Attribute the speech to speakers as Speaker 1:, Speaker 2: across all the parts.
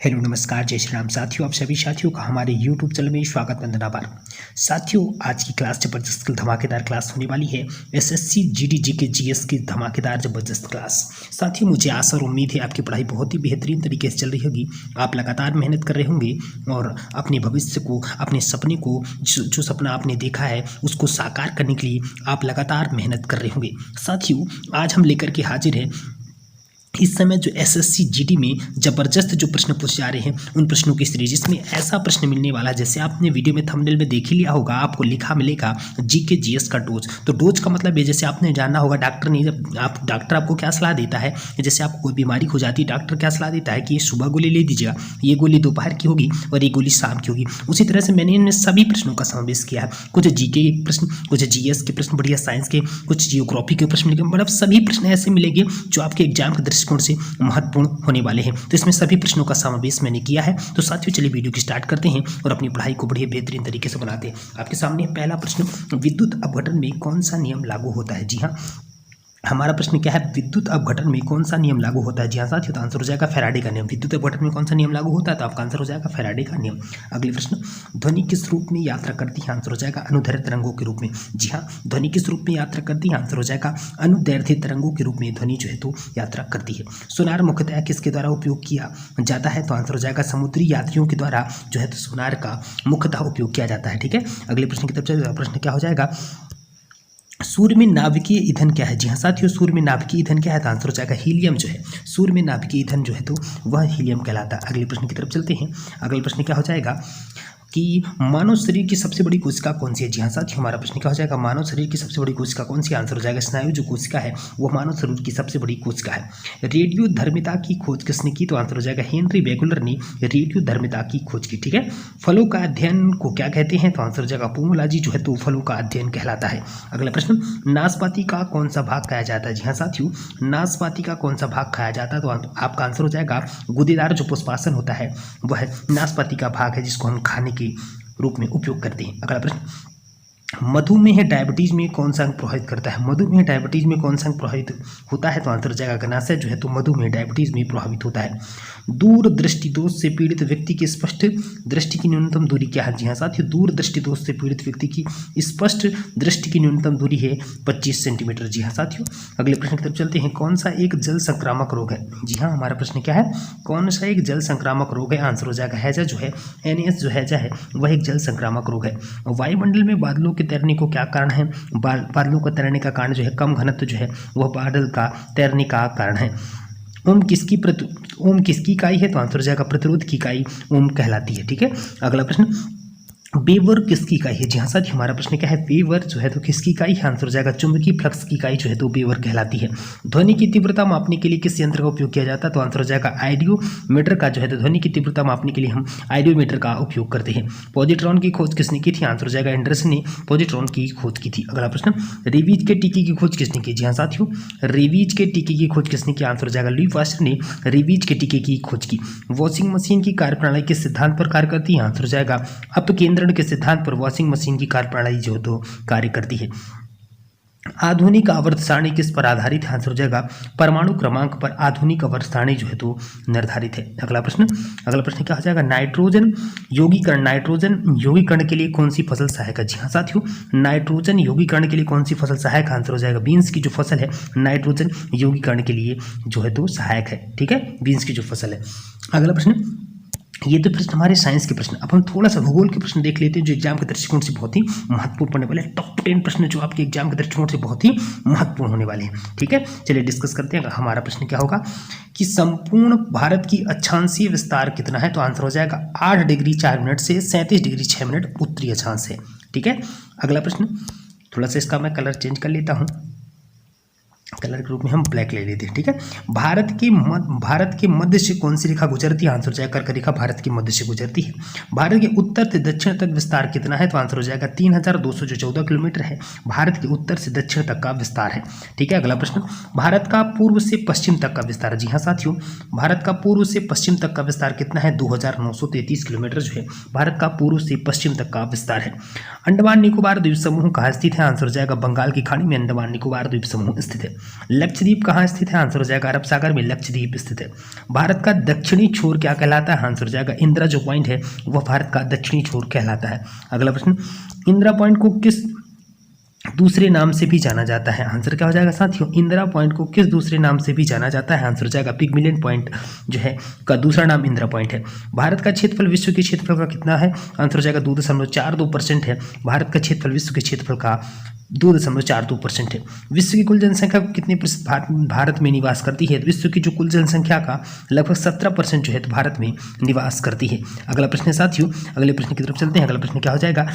Speaker 1: Hello नमस्कार जय श्री राम साथियों, आप सभी साथियों का हमारे YouTube चैनल में स्वागत वंदनाभार। साथियों, आज की क्लास जबरदस्त धमाकेदार क्लास होने वाली है। एसएससी जीडी जीके जीएस की धमाकेदार जबरदस्त क्लास। साथियों, मुझे आशा और उम्मीद है आपकी पढ़ाई बहुत ही बेहतरीन तरीके से चल रही होगी। आप लगातार मेहनत कर रहे होंगे और अपने भविष्य को, अपने सपने को, जो सपना आपने देखा है उसको साकार करने के लिए आप लगातार मेहनत कर रहे होंगे। साथियों, आज हम लेकर के हाजिर हैं इस समय जो एसएससी जीडी में जबरदस्त जो प्रश्न पूछे जा रहे हैं उन प्रश्नों की सीरीज। इसमें ऐसा प्रश्न मिलने वाला है, जैसे आपने वीडियो में थंबनेल में देख ही लिया होगा, आपको लिखा मिलेगा जीके जीएस का डोज। तो डोज का मतलब है, जैसे आपने जानना होगा डॉक्टर आपको क्या सलाह देता है, जैसे आपको कोई बीमारी हो जाती है डॉक्टर क्या सलाह देता है कि ये सुबह गोली ले दीजिएगा, ये गोली दोपहर की होगी और ये गोली शाम की होगी। उसी तरह से मैंने इनमें सभी प्रश्नों का समावेश किया है। कुछ जीके के प्रश्न, कुछ जीएस के प्रश्न, बढ़िया साइंस के, कुछ जियोग्राफी के प्रश्न मिलेंगे। मतलब सभी प्रश्न ऐसे मिलेंगे जो आपके एग्जाम के दृष्टिकोण से महत्वपूर्ण होने वाले हैं। तो इसमें सभी प्रश्नों का समावेश मैंने किया है। तो साथियों, चलिए वीडियो की स्टार्ट करते हैं और अपनी पढ़ाई को बढ़िया बेहतरीन तरीके से बनाते हैं। आपके सामने पहला प्रश्न, विद्युत अपघटन में कौन सा नियम लागू होता है? जी हाँ, हमारा प्रश्न क्या है, विद्युत अपघटन में कौन सा नियम लागू होता है? जी हाँ साथियों, तो आंसर हो जाएगा फैराडे का नियम। विद्युत अपघटन में कौन सा नियम लागू होता है? तो आपका आंसर हो जाएगा फैराडे का नियम। अगले प्रश्न, ध्वनि किस रूप में यात्रा करती है? आंसर हो जाएगा अनुदैर्ध्य तरंगों के रूप में। जी हाँ, ध्वनि किस रूप में यात्रा करती है? आंसर हो जाएगा अनुदैर्ध्य तरंगों के रूप में ध्वनि जो है तो यात्रा करती है। सोनार मुख्यतः किसके द्वारा उपयोग किया जाता है? तो आंसर हो जाएगा समुद्री यात्रियों के द्वारा जो है तो सोनार का मुख्यतः उपयोग किया जाता है। ठीक है, अगले प्रश्न की तरफ चलिए। प्रश्न क्या हो जाएगा, सूर्य में नाभिकीय ईंधन क्या है? जी हाँ साथियों, सूर्य में नाभिकीय ईंधन क्या है? तो आंसर हो जाएगा हीलियम जो है। सूर्य में नाभिकीय ईंधन जो है तो वह हीलियम कहलाता है। अगले प्रश्न की तरफ चलते हैं। अगले प्रश्न क्या हो जाएगा कि मानव शरीर की सबसे बड़ी कोशिका कौन सी है? जी हाँ साथियों, हमारा प्रश्न क्या हो जाएगा, मानव शरीर की सबसे बड़ी कोशिका कौन सी? आंसर हो जाएगा स्नायु जो कोशिका है वह मानव शरीर की सबसे बड़ी कोशिका है। रेडियो धर्मिता की खोज किसने की? तो आंसर हो जाएगा हेनरी बेगुलर ने रेडियो धर्मिता की खोज की। ठीक है, फलों का अध्ययन को क्या कहते हैं? तो आंसर हो जाएगा पोमोलॉजी जो है तो फलों का अध्ययन कहलाता है। अगला प्रश्न, नाशपाती का कौन सा भाग खाया जाता है? जी हाँ साथियों, नाशपाती का कौन सा भाग खाया जाता है? तो आपका आंसर हो जाएगा गुदेदार जो पुष्पासन होता है वह नाशपाती का भाग है, जिसको हम खाने के रूप में उपयोग करते हैं। अगला प्रश्न, मधुमेह डायबिटीज में कौन सा अंग प्रभावित करता है? मधुमेह डायबिटीज में कौन सा अंग प्रभावित होता है? तो आंसर हो जाएगा अग्नाशय जो है तो मधुमेह डायबिटीज में प्रभावित होता है। दूर दृष्टि दोष से पीड़ित व्यक्ति की स्पष्ट दृष्टि की न्यूनतम दूरी क्या है? जी हाँ साथियों, दूर दृष्टि दोष से पीड़ित व्यक्ति की स्पष्ट दृष्टि की न्यूनतम दूरी है 25 सेंटीमीटर। जी हाँ साथियों, अगले प्रश्न की तरफ चलते हैं। कौन सा एक जल संक्रामक रोग है? जी हाँ, हमारा प्रश्न क्या है, कौन सा एक जल संक्रामक रोग है? आंसर हो जाएगा हैजा जो है, NS जो हैजा है वह एक जल संक्रामक रोग है। वायुमंडल में बादलों के तैरने को क्या कारण है? बादलों का तैरने का कारण जो है कम घनत्व जो है वह बादल का तैरने का कारण है। ओम किसकी इकाई है? तो आंसर हो जाएगा प्रतिरोध की इकाई ओम कहलाती है। ठीक है, अगला प्रश्न, वेवर किसकी इकाई है? जी हाँ साथियों, हमारा प्रश्न क्या है, वेवर जो है तो किसकी इकाई है? आंसर हो जाएगा चुंबकीय फ्लक्स की इकाई जो है तो वेवर कहलाती है। ध्वनि की तीव्रता मापने के लिए किस यंत्र का उपयोग किया जाता है? तो आंसर हो जाएगा आइडियोमीटर का जो है तो ध्वनि की तीव्रता मापने के लिए हम आइडियोमीटर का उपयोग करते हैं। पॉजिट्रॉन की खोज किसने की थी? आंसर हो जाएगा एंडरसन ने पॉजिट्रॉन की खोज की थी। अगला प्रश्न, रेबीज के टीके की खोज किसने की? जी हाँ साथियों, रेबीज के टीके की खोज किसने की? आंसर हो जाएगा लुई पास्चर ने रेबीज के टीके की खोज की। वॉशिंग मशीन की कार्यप्रणाली किस सिद्धांत पर कार्य करती है? आंसर हो जाएगा अपकेंद्रण के सिद्धांत पर वॉशिंग मशीन की कार्यप्रणाली जो तो कार्य करती है। आधुनिक आवर्त सारणी किस पर आधारित है? आंसर हो जाएगा परमाणु क्रमांक पर आधुनिक आवर्त सारणी जो है तो निर्धारित है। अगला प्रश्न क्या हो जाएगा, नाइट्रोजन यौगीकरण के लिए कौन सी फसल सहायक है? जी हाँ साथियों, नाइट्रोजन यौगीकरण के लिए कौन सी फसल सहायक? आंसर हो जाएगा बीन्स की जो फसल है नाइट्रोजन यौगीकरण के लिए जो है तो सहायक है। ठीक है, बीन्स की जो फसल है। अगला प्रश्न, ये तो प्रश्न हमारे साइंस के प्रश्न। अब हम थोड़ा सा भूगोल के प्रश्न देख लेते हैं जो एग्जाम के दृष्टिकोण से बहुत ही महत्वपूर्ण पड़ने वाले हैं। टॉप 10 प्रश्न जो आपके एग्जाम के दृष्टिकोण से बहुत ही महत्वपूर्ण होने वाले हैं। ठीक है, चलिए डिस्कस करते हैं। हमारा प्रश्न क्या होगा कि संपूर्ण भारत की अक्षांशीय विस्तार कितना है? तो आंसर हो जाएगा 8 डिग्री 4 मिनट से 37 डिग्री 6 मिनट उत्तरी अक्षांश है। ठीक है, अगला प्रश्न, थोड़ा सा इसका मैं कलर चेंज कर लेता हूँ, कलर के रूप में हम ब्लैक ले लेते हैं। ठीक है, भारत के मध्य से कौन सी रेखा गुजरती है? आंसर हो जाएगा कर्क रेखा भारत के मध्य से गुजरती है। भारत के उत्तर से दक्षिण तक विस्तार कितना है? तो आंसर हो जाएगा 3214 किलोमीटर है भारत के उत्तर से दक्षिण तक का विस्तार है। ठीक है, अगला प्रश्न, भारत का पूर्व से पश्चिम तक का विस्तार। जी हाँ साथियों, भारत का पूर्व से पश्चिम तक का विस्तार कितना है? 2933 किलोमीटर जो है भारत का पूर्व से पश्चिम तक का विस्तार है। अंडमान निकोबार द्वीप समूह कहाँ स्थित है? आंसर हो जाएगा बंगाल की खाड़ी में अंडमान निकोबार द्वीप समूह स्थित है। लक्षद्वीप कहाँ स्थित है? आंसर हो जाएगा अरब सागर में लक्षद्वीप स्थित है। भारत का दक्षिणी छोर क्या कहलाता है? आंसर हो जाएगा इंदिरा जो पॉइंट है वह भारत का दक्षिणी छोर कहलाता है। अगला प्रश्न, इंदिरा पॉइंट को किस दूसरे नाम से भी जाना जाता है? आंसर क्या हो जाएगा साथियों? इंदिरा पॉइंट को किस दूसरे नाम से भी जाना जाता है? आंसर हो जाएगा पिगमिलियन पॉइंट जो है का दूसरा नाम इंदिरा पॉइंट है। भारत का क्षेत्रफल विश्व के क्षेत्रफल का कितना है? आंसर हो जाएगा 2.42% है। भारत का क्षेत्रफल विश्व के क्षेत्रफल का 2.42% है। विश्व की कुल जनसंख्या को कितने प्रतिशत भारत में निवास करती है? विश्व की जो कुल जनसंख्या का लगभग 17% जो है तो भारत में निवास करती है। अगला प्रश्न है साथियों, अगले प्रश्न की तरफ चलते हैं। अगला प्रश्न क्या हो जाएगा?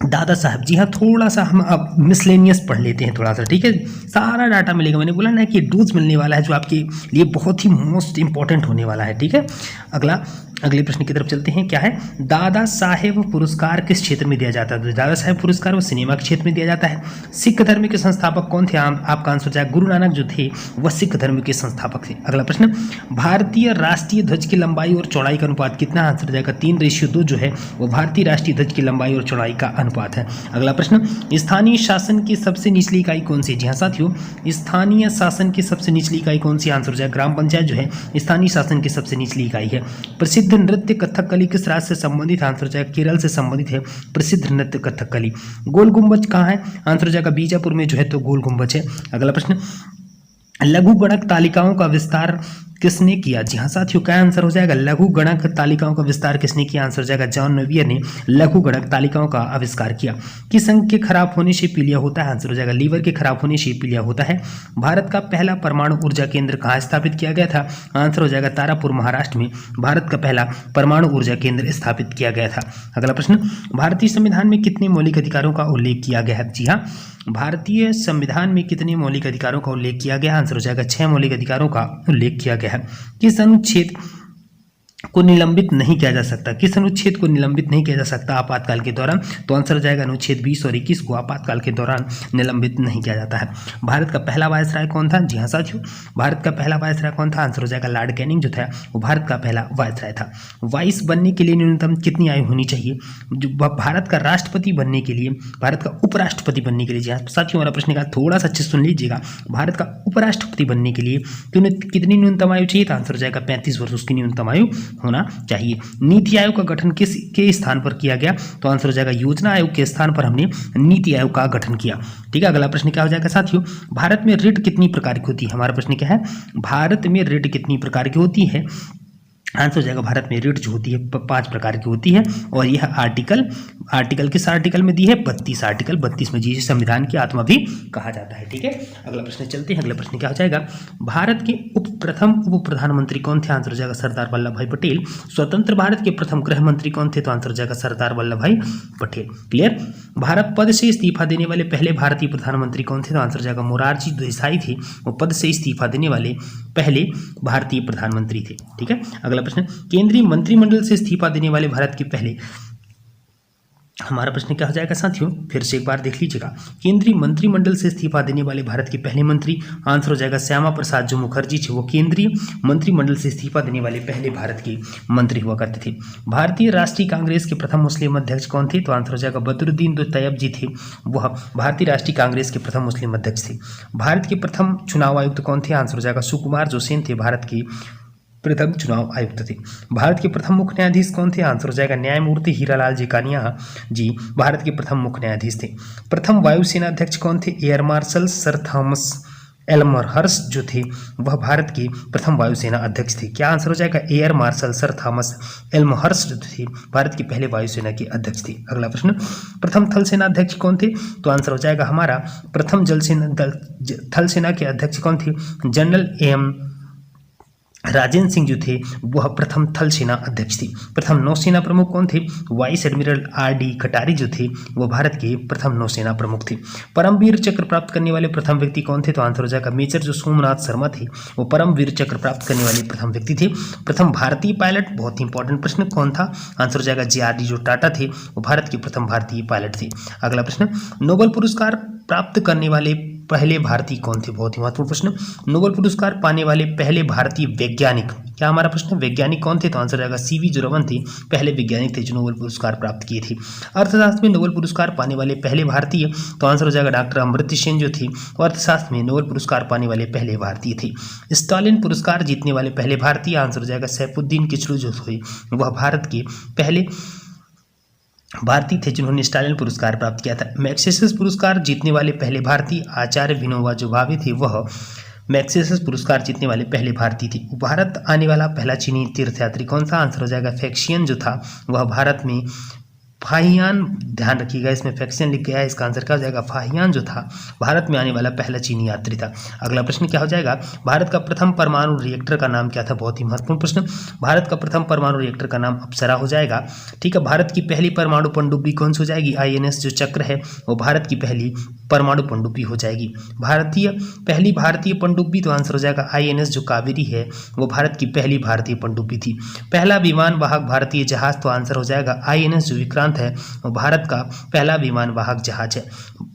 Speaker 1: दादा साहब, जी हाँ, थोड़ा सा हम अब मिसलेनियस पढ़ लेते हैं थोड़ा सा, ठीक है। सारा डाटा मिलेगा, मैंने बोला ना कि डोज मिलने वाला है जो आपके लिए बहुत ही मोस्ट इंपॉर्टेंट होने वाला है, ठीक है। अगले प्रश्न की तरफ चलते हैं। क्या है? दादा साहेब पुरस्कार किस क्षेत्र में दिया जाता है? दादा साहेब पुरस्कार वो सिनेमा के क्षेत्र में दिया जाता है। सिख धर्म के संस्थापक कौन थे? आपका आंसर जाएगा गुरु नानक जो थे वह सिख धर्म के संस्थापक थे। अगला प्रश्न, भारतीय राष्ट्रीय ध्वज की लंबाई और चौड़ाई का अनुपात कितना? आंसर जाएगा 3:2 जो है वो भारतीय राष्ट्रीय ध्वज की लंबाई और चौड़ाई का अनुपात है। अगला प्रश्न, स्थानीय शासन की सबसे निचली इकाई कौन सी? जी हाँ साथियों, स्थानीय शासन की सबसे निचली इकाई कौन सी? आंसर जाएगा ग्राम पंचायत जो है स्थानीय शासन की सबसे निचली इकाई है। प्रसिद्ध नृत्य कथकली किस राज्य से संबंधित? आंसर हो जाएगा केरल से संबंधित है प्रसिद्ध नृत्य कथकली। गोल गुंबज कहाँ है? आंसर हो जाएगा बीजापुर में जो है तो गोल गुंबज है। अगला प्रश्न, लघु गणक तालिकाओं का विस्तार किसने किया? जी हाँ साथियों, क्या आंसर हो जाएगा? लघु गणक तालिकाओं का विस्तार किसने किया? आंसर हो जाएगा जॉन नेवियर ने लघु गणक तालिकाओं का आविष्कार किया। किस अंग के खराब होने से पीलिया होता है? आंसर हो जाएगा लीवर के खराब होने से पीलिया होता है। भारत का पहला परमाणु ऊर्जा केंद्र कहाँ स्थापित किया गया था? आंसर हो जाएगा तारापुर महाराष्ट्र में भारत का पहला परमाणु ऊर्जा केंद्र स्थापित किया गया था। अगला प्रश्न, भारतीय संविधान में कितने मौलिक अधिकारों का उल्लेख किया गया है? जी हाँ, भारतीय संविधान में कितने मौलिक अधिकारों का उल्लेख किया गया? आंसर हो जाएगा 6 मौलिक अधिकारों का उल्लेख किया गया है। किस अनुच्छेद को निलंबित नहीं किया जा सकता? किस अनुच्छेद को निलंबित नहीं किया जा सकता आपातकाल के दौरान? तो आंसर हो जाएगा अनुच्छेद 20 और 21 को आपातकाल के दौरान निलंबित नहीं किया जाता है। भारत का पहला वायसराय कौन था? जी हाँ साथियों, भारत का पहला वायसराय कौन था? आंसर हो जाएगा लॉर्ड कैनिंग जो था वो भारत का पहला वायसराय था। वाइस बनने के लिए न्यूनतम कितनी आयु होनी चाहिए? जो भारत का राष्ट्रपति बनने के लिए, भारत का उपराष्ट्रपति बनने के लिए, जी हाँ साथियों, हमारा प्रश्न का थोड़ा सा अच्छे सुन लीजिएगा। भारत का उपराष्ट्रपति बनने के लिए कितनी न्यूनतम आयु चाहिए? तो आंसर हो जाएगा 35 वर्ष उसकी न्यूनतम आयु होना चाहिए। नीति आयोग का गठन किस के स्थान पर किया गया? तो आंसर हो जाएगा योजना आयोग के स्थान पर हमने नीति आयोग का गठन किया। ठीक है, अगला प्रश्न क्या हो जाएगा साथियों? भारत में ऋण कितनी प्रकार की होती है? हमारा प्रश्न क्या है? भारत में ऋण कितनी प्रकार की होती है? आंसर हो जाएगा भारत में ऋण जो होती है 5 प्रकार की होती है। और यह आर्टिकल किस आर्टिकल में दी है? 32 आर्टिकल 32 में, जिसे संविधान की आत्मा भी कहा जाता है। ठीक है, अगला प्रश्न चलते हैं। अगला प्रश्न क्या हो जाएगा? भारत के प्रथम उप प्रधानमंत्री कौन थे? आंसर हो जाएगा सरदार वल्लभ भाई पटेल। स्वतंत्र भारत के प्रथम गृह मंत्री कौन थे? तो आंसर हो जाएगा सरदार वल्लभ भाई पटेल। क्लियर? भारत पद से इस्तीफा देने वाले पहले भारतीय प्रधानमंत्री कौन थे? तो आंसर हो जाएगा मोरारजी देसाई थे, वो पद से इस्तीफा देने वाले पहले भारतीय प्रधानमंत्री थे। ठीक है, अगला प्रश्न, केंद्रीय मंत्रिमंडल से इस्तीफा देने वाले भारत के पहले, हमारा प्रश्न क्या हो जाएगा साथियों? फिर से एक बार देख लीजिएगा। केंद्रीय मंत्रिमंडल से इस्तीफा देने वाले भारत के पहले मंत्री, आंसर हो जाएगा श्यामा प्रसाद जो मुखर्जी थे, वो केंद्रीय मंत्रिमंडल से इस्तीफा देने वाले पहले भारत के मंत्री हुआ करते थे। भारतीय राष्ट्रीय कांग्रेस के प्रथम मुस्लिम अध्यक्ष कौन थे? तो आंसर हो जाएगा बदरुद्दीन तैयब जी थे, वह भारतीय राष्ट्रीय कांग्रेस के प्रथम मुस्लिम अध्यक्ष थे। भारत के प्रथम चुनाव आयुक्त कौन थे? आंसर हो जाएगा सुकुमार जोसेन थे, भारत के प्रथम चुनाव आयुक्त थे। भारत के प्रथम मुख्य न्यायाधीश कौन थे? आंसर हो जाएगा न्यायमूर्ति हीरालाल जीकानिया जी, भारत के प्रथम मुख्य न्यायाधीश थे। प्रथम वायुसेना अध्यक्ष कौन थे? Air marshal sir Thomas Elmhirst जो थे वह भारत के प्रथम वायुसेना अध्यक्ष थे। क्या आंसर हो जाएगा? Air marshal sir Thomas Elmhirst थे भारत के पहले वायुसेना के अध्यक्ष थे। अगला प्रश्न, प्रथम थल सेना अध्यक्ष कौन थे? तो आंसर हो जाएगा हमारा प्रथम थल सेना के अध्यक्ष कौन थे? जनरल एम राजेंद्र सिंह जो थे वह प्रथम थल सेना अध्यक्ष थे। प्रथम नौसेना प्रमुख कौन थे? वाइस एडमिरल RD कटारी जो थे वह भारत के प्रथम नौसेना प्रमुख थे। परमवीर चक्र प्राप्त करने वाले प्रथम व्यक्ति कौन थे? तो आंसर हो जाएगा मेजर जो सोमनाथ शर्मा थे, वो परमवीर चक्र प्राप्त करने वाले प्रथम व्यक्ति थे। प्रथम भारतीय पायलट, बहुत ही इंपॉर्टेंट प्रश्न, कौन था? आंसर हो जाएगा JRD जो टाटा थे, वो भारत के प्रथम भारतीय पायलट थे। अगला प्रश्न, नोबेल पुरस्कार प्राप्त करने वाले पहले भारतीय कौन थे? बहुत ही महत्वपूर्ण प्रश्न। नोबेल पुरस्कार पाने वाले पहले भारतीय वैज्ञानिक, क्या हमारा प्रश्न, वैज्ञानिक कौन थे? तो आंसर जाएगा सीवी रमन थे, पहले वैज्ञानिक थे जो नोबेल पुरस्कार प्राप्त किए थे। अर्थशास्त्र में नोबेल पुरस्कार पाने वाले पहले भारतीय, तो आंसर हो जाएगा डॉक्टर अमर्त्य सेन जो थे, वो अर्थशास्त्र में नोबेल पुरस्कार पाने वाले पहले भारतीय थे। स्टालिन पुरस्कार जीतने वाले पहले भारतीय, आंसर हो जाएगा सैफुद्दीन किचलू जो थे, वह भारत के पहले भारतीय थे जिन्होंने स्टालिन पुरस्कार प्राप्त किया था। मैग्सेसे पुरस्कार जीतने वाले पहले भारतीय आचार्य विनोबा जो भावे थे, वह मैग्सेसे पुरस्कार जीतने वाले पहले भारतीय थे। भारत आने वाला पहला चीनी तीर्थयात्री कौन सा? आंसर हो जाएगा फैक्सियन जो था, वह भारत में फाहियान, ध्यान रखिएगा इसमें फैक्सियन लिख गया है, इसका आंसर क्या हो जाएगा? फाहियान जो था भारत में आने वाला पहला चीनी यात्री था। अगला प्रश्न क्या हो जाएगा? भारत का प्रथम परमाणु रिएक्टर का नाम क्या था? बहुत ही महत्वपूर्ण प्रश्न। भारत का प्रथम परमाणु रिएक्टर का नाम अप्सरा हो जाएगा। ठीक है, भारत की पहली परमाणु पनडुब्बी कौन सी हो जाएगी? INS जो चक्र है वो भारत की पहली परमाणु पनडुब्बी हो जाएगी। पहली भारतीय पनडुब्बी, तो आंसर हो जाएगा INS जो कावेरी है, वो भारत की पहली भारतीय पनडुब्बी थी। पहला विमान वाहक भारतीय जहाज, तो आंसर हो जाएगा INS जो विक्रांत है, वो भारत का पहला विमान वाहक जहाज है।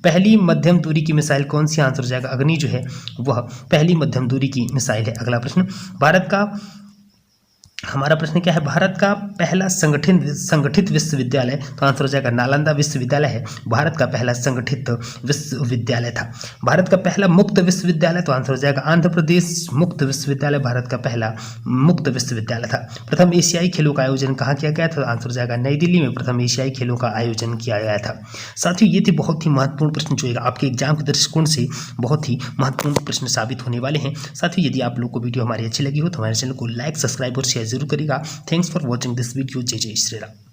Speaker 1: पहली मध्यम दूरी की मिसाइल कौन सी? आंसर हो जाएगा अग्नि जो है, वह पहली मध्यम दूरी की मिसाइल है। अगला प्रश्न, भारत का, हमारा प्रश्न क्या है? भारत का पहला संगठित विश्वविद्यालय, तो आंसर हो जाएगा नालंदा विश्वविद्यालय है, भारत का पहला संगठित विश्वविद्यालय था। भारत का पहला मुक्त विश्वविद्यालय, तो आंसर हो जाएगा आंध्र प्रदेश मुक्त विश्वविद्यालय, भारत का पहला मुक्त विश्वविद्यालय था। प्रथम एशियाई खेलों का आयोजन कहाँ किया गया था? आंसर हो जाएगा नई दिल्ली में प्रथम एशियाई खेलों का आयोजन किया गया था। साथियों, ये थे बहुत ही महत्वपूर्ण प्रश्न जो आपके एग्जाम के दृष्टिकोण से बहुत ही महत्वपूर्ण प्रश्न साबित होने वाले हैं। साथियों, यदि आप लोग को वीडियो हमारी अच्छी लगी हो तो हमारे चैनल को लाइक, सब्सक्राइब और शेयर जरूर करिएगा। Thanks for watching this video. जय जय श्री राम।